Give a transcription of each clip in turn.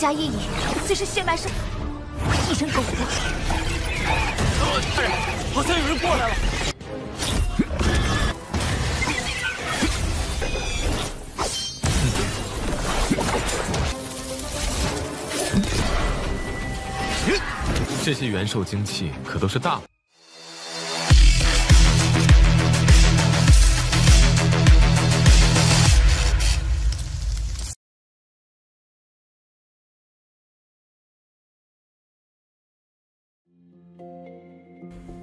家一引，此时血脉是一声狗呼。大人，好像有人过来了。这些元兽精气可都是大。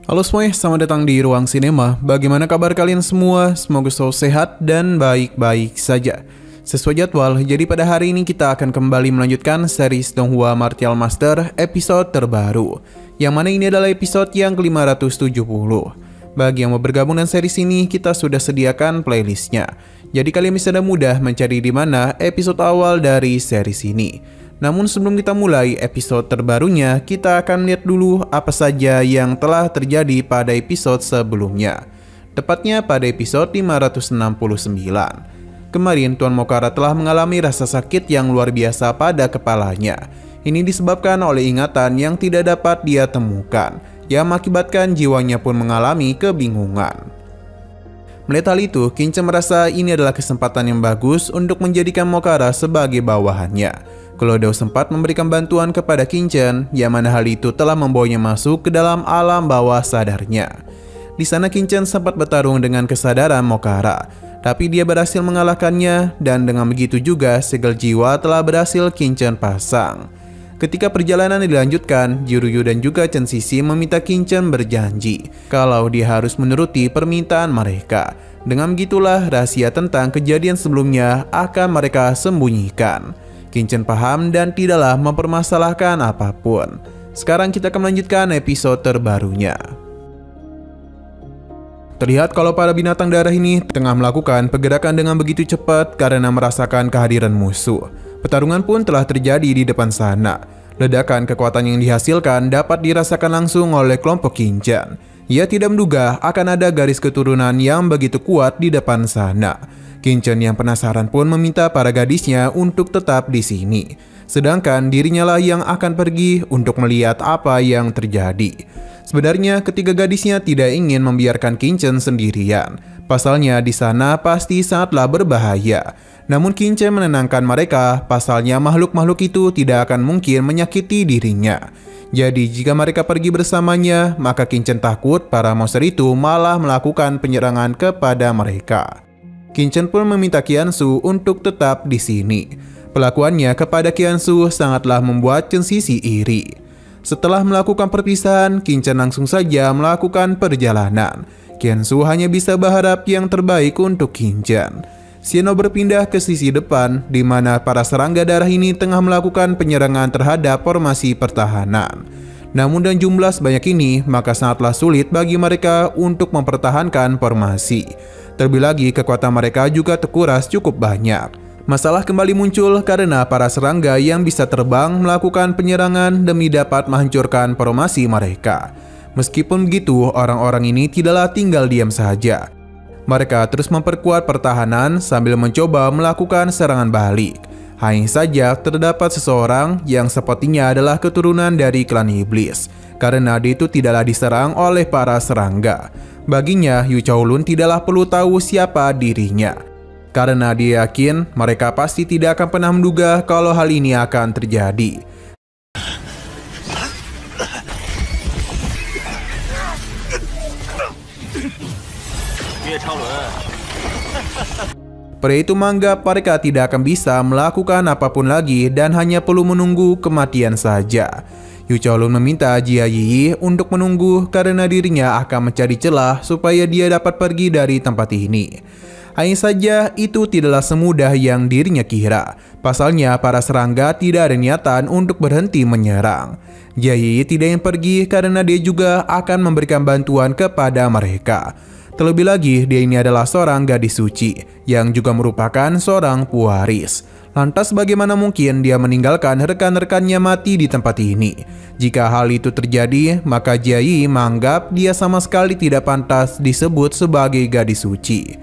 Halo semuanya, selamat datang di Ruang Sinema. Bagaimana kabar kalian semua? Semoga selalu sehat dan baik-baik saja. Sesuai jadwal, jadi pada hari ini kita akan kembali melanjutkan series Donghua Martial Master episode terbaru, yang mana ini adalah episode yang ke-570. Bagi yang mau bergabung dengan series ini, kita sudah sediakan playlistnya. Jadi kalian bisa dengan mudah mencari di mana episode awal dari series ini. Namun sebelum kita mulai episode terbarunya, kita akan lihat dulu apa saja yang telah terjadi pada episode sebelumnya. Tepatnya pada episode 569. Kemarin Tuan Mokara telah mengalami rasa sakit yang luar biasa pada kepalanya. Ini disebabkan oleh ingatan yang tidak dapat dia temukan, yang mengakibatkan jiwanya pun mengalami kebingungan. Melihat hal itu, Kinchen merasa ini adalah kesempatan yang bagus untuk menjadikan Mokara sebagai bawahannya. Clodagh sempat memberikan bantuan kepada Kinchen, yang mana hal itu telah membawanya masuk ke dalam alam bawah sadarnya. Di sana Kinchen sempat bertarung dengan kesadaran Mokara, tapi dia berhasil mengalahkannya, dan dengan begitu juga segel jiwa telah berhasil Kinchen pasang. Ketika perjalanan dilanjutkan, Jiryu dan juga Chen Sisi meminta Kinchen berjanji kalau dia harus menuruti permintaan mereka. Dengan begitulah rahasia tentang kejadian sebelumnya akan mereka sembunyikan. Kinchen paham dan tidaklah mempermasalahkan apapun. Sekarang kita akan melanjutkan episode terbarunya. Terlihat kalau para binatang darah ini tengah melakukan pergerakan dengan begitu cepat karena merasakan kehadiran musuh. Pertarungan pun telah terjadi di depan sana. Ledakan kekuatan yang dihasilkan dapat dirasakan langsung oleh kelompok Kinchen. Ia tidak menduga akan ada garis keturunan yang begitu kuat di depan sana. Kinchen yang penasaran pun meminta para gadisnya untuk tetap di sini. Sedangkan dirinya lah yang akan pergi untuk melihat apa yang terjadi. Sebenarnya ketiga gadisnya tidak ingin membiarkan Kinchen sendirian. Pasalnya di sana pasti sangatlah berbahaya. Namun Kinchen menenangkan mereka, pasalnya makhluk-makhluk itu tidak akan mungkin menyakiti dirinya. Jadi jika mereka pergi bersamanya, maka Kinchen takut para monster itu malah melakukan penyerangan kepada mereka. Kinchen pun meminta Qiansu untuk tetap di sini. Pelakuannya kepada Qiansu sangatlah membuat Chen Sisi iri. Setelah melakukan perpisahan, Kinchen langsung saja melakukan perjalanan. Qiansu hanya bisa berharap yang terbaik untuk Kinchen. Xiano berpindah ke sisi depan, di mana para serangga darah ini tengah melakukan penyerangan terhadap formasi pertahanan. Namun dengan jumlah sebanyak ini, maka sangatlah sulit bagi mereka untuk mempertahankan formasi. Terlebih lagi kekuatan mereka juga terkuras cukup banyak. Masalah kembali muncul karena para serangga yang bisa terbang melakukan penyerangan demi dapat menghancurkan formasi mereka. Meskipun begitu, orang-orang ini tidaklah tinggal diam saja. Mereka terus memperkuat pertahanan sambil mencoba melakukan serangan balik. Hanya saja terdapat seseorang yang sepertinya adalah keturunan dari klan iblis, karena dia itu tidaklah diserang oleh para serangga. Baginya, Yu Chaolun tidaklah perlu tahu siapa dirinya, karena dia yakin mereka pasti tidak akan pernah menduga kalau hal ini akan terjadi. Pria itu menganggap mereka tidak akan bisa melakukan apapun lagi dan hanya perlu menunggu kematian saja. Yu Chaolun meminta Jia Yi untuk menunggu karena dirinya akan mencari celah supaya dia dapat pergi dari tempat ini. Hanya saja itu tidaklah semudah yang dirinya kira. Pasalnya para serangga tidak ada niatan untuk berhenti menyerang. Jia Yi tidak ingin pergi karena dia juga akan memberikan bantuan kepada mereka. Terlebih lagi, dia ini adalah seorang gadis suci yang juga merupakan seorang pewaris. Lantas bagaimana mungkin dia meninggalkan rekan-rekannya mati di tempat ini? Jika hal itu terjadi, maka Jia Yi menganggap dia sama sekali tidak pantas disebut sebagai gadis suci.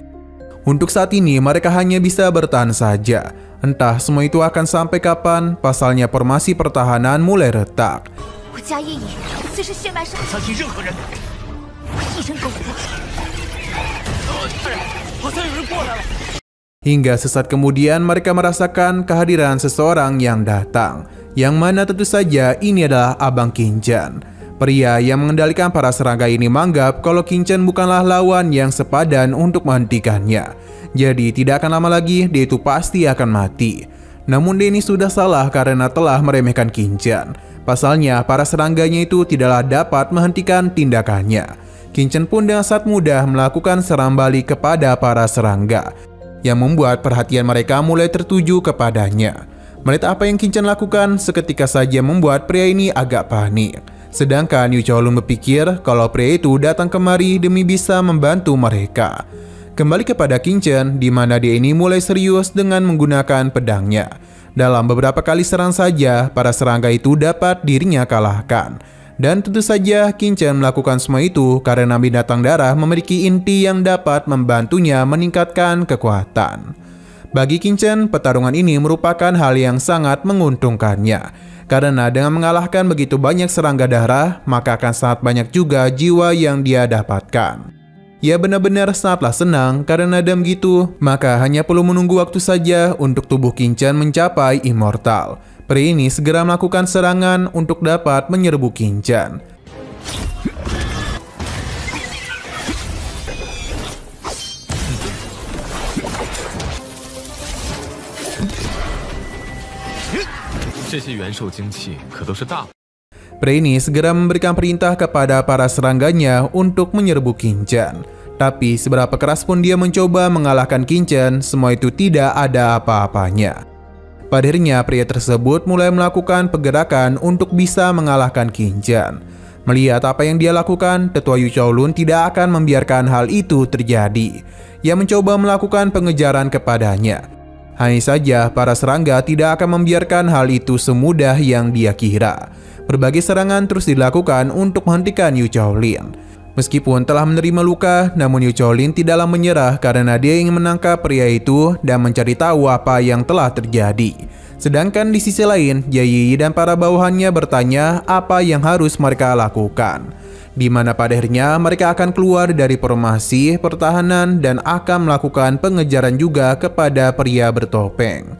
Untuk saat ini mereka hanya bisa bertahan saja. Entah semua itu akan sampai kapan, pasalnya formasi pertahanan mulai retak. 我家业已，此时血脉上，不相信任何人。一声狗子，大人，好像有人过来了。 Hingga sesaat kemudian mereka merasakan kehadiran seseorang yang datang, yang mana tentu saja ini adalah Abang Qingchen. Pria yang mengendalikan para serangga ini menganggap kalau Qingchen bukanlah lawan yang sepadan untuk menghentikannya. Jadi tidak akan lama lagi dia itu pasti akan mati. Namun dia ini sudah salah karena telah meremehkan Qingchen. Pasalnya para serangganya itu tidaklah dapat menghentikan tindakannya. Qingchen pun dengan sangat mudah melakukan serangan balik kepada para serangga, yang membuat perhatian mereka mulai tertuju kepadanya. Melihat apa yang Qingchen lakukan seketika saja membuat pria ini agak panik. Sedangkan Yu Qiaolun berpikir kalau pria itu datang kemari demi bisa membantu mereka. Kembali kepada Qingchen, di mana dia ini mulai serius dengan menggunakan pedangnya. Dalam beberapa kali serang saja, para serangga itu dapat dirinya kalahkan. Dan tentu saja Qingchen melakukan semua itu karena binatang darah memiliki inti yang dapat membantunya meningkatkan kekuatan. Bagi Qingchen, pertarungan ini merupakan hal yang sangat menguntungkannya. Karena dengan mengalahkan begitu banyak serangga darah, maka akan sangat banyak juga jiwa yang dia dapatkan. Ya benar-benar sangatlah senang karena dengan gitu, maka hanya perlu menunggu waktu saja untuk tubuh Qingchen mencapai immortal. Pria ini segera melakukan serangan untuk dapat menyerbu Qingchen. Pria ini segera memberikan perintah kepada para serangganya untuk menyerbu Qingchen. Tapi seberapa keras pun dia mencoba mengalahkan Qingchen, semua itu tidak ada apa-apanya. Pada akhirnya pria tersebut mulai melakukan pergerakan untuk bisa mengalahkan Qingchen. Melihat apa yang dia lakukan, tetua Yu Qiaolun tidak akan membiarkan hal itu terjadi. Ia mencoba melakukan pengejaran kepadanya. Hanya saja para serangga tidak akan membiarkan hal itu semudah yang dia kira. Berbagai serangan terus dilakukan untuk menghentikan Yu Qiaolun. Meskipun telah menerima luka, namun Yu Qiaolun tidaklah menyerah karena dia ingin menangkap pria itu dan mencari tahu apa yang telah terjadi. Sedangkan di sisi lain, Jia Yi dan para bawahannya bertanya apa yang harus mereka lakukan. Di mana pada akhirnya mereka akan keluar dari formasi pertahanan dan akan melakukan pengejaran juga kepada pria bertopeng.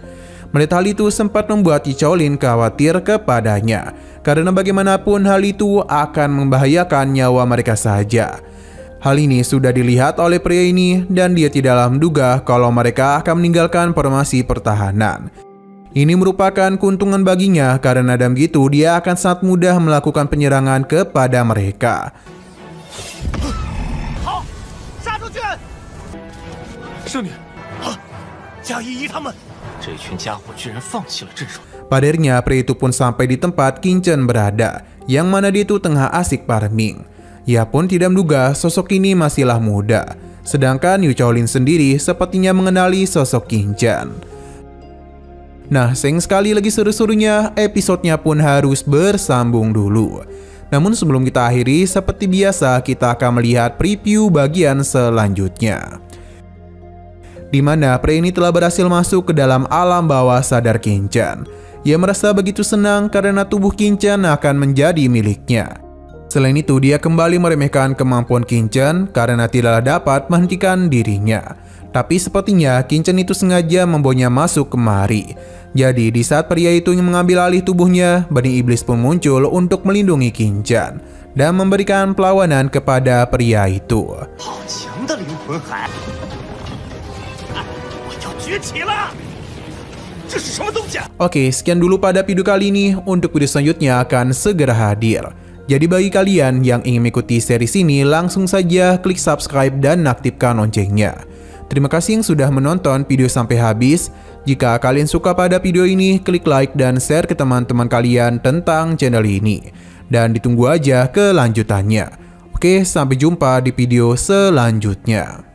Melihat hal itu sempat membuat Yu Qiaolun khawatir kepadanya, karena bagaimanapun hal itu akan membahayakan nyawa mereka saja. Hal ini sudah dilihat oleh pria ini dan dia tidaklah menduga kalau mereka akan meninggalkan formasi pertahanan. Ini merupakan keuntungan baginya karena dengan begitu dia akan sangat mudah melakukan penyerangan kepada mereka. Pada akhirnya pria itu pun sampai di tempat Qingchen berada, yang mana dia itu tengah asik farming. Ia pun tidak menduga sosok ini masihlah muda. Sedangkan Yu Qiaolun sendiri sepertinya mengenali sosok Qingchen. Nah, sayang sekali lagi seru-serunya, episodenya pun harus bersambung dulu. Namun sebelum kita akhiri, seperti biasa kita akan melihat preview bagian selanjutnya. Di mana pria ini telah berhasil masuk ke dalam alam bawah sadar Qingchen. Ia merasa begitu senang karena tubuh Qingchen akan menjadi miliknya. Selain itu, dia kembali meremehkan kemampuan Qingchen karena tidaklah dapat menghentikan dirinya. Tapi sepertinya Qingchen itu sengaja membawanya masuk kemari. Jadi di saat pria itu mengambil alih tubuhnya, benih iblis pun muncul untuk melindungi Qingchen dan memberikan perlawanan kepada pria itu. Oke, sekian dulu pada video kali ini. Untuk video selanjutnya akan segera hadir. Jadi bagi kalian yang ingin mengikuti series ini, langsung saja klik subscribe dan aktifkan loncengnya. Terima kasih yang sudah menonton video sampai habis. Jika kalian suka pada video ini, klik like dan share ke teman-teman kalian tentang channel ini. Dan ditunggu aja kelanjutannya. Oke, sampai jumpa di video selanjutnya.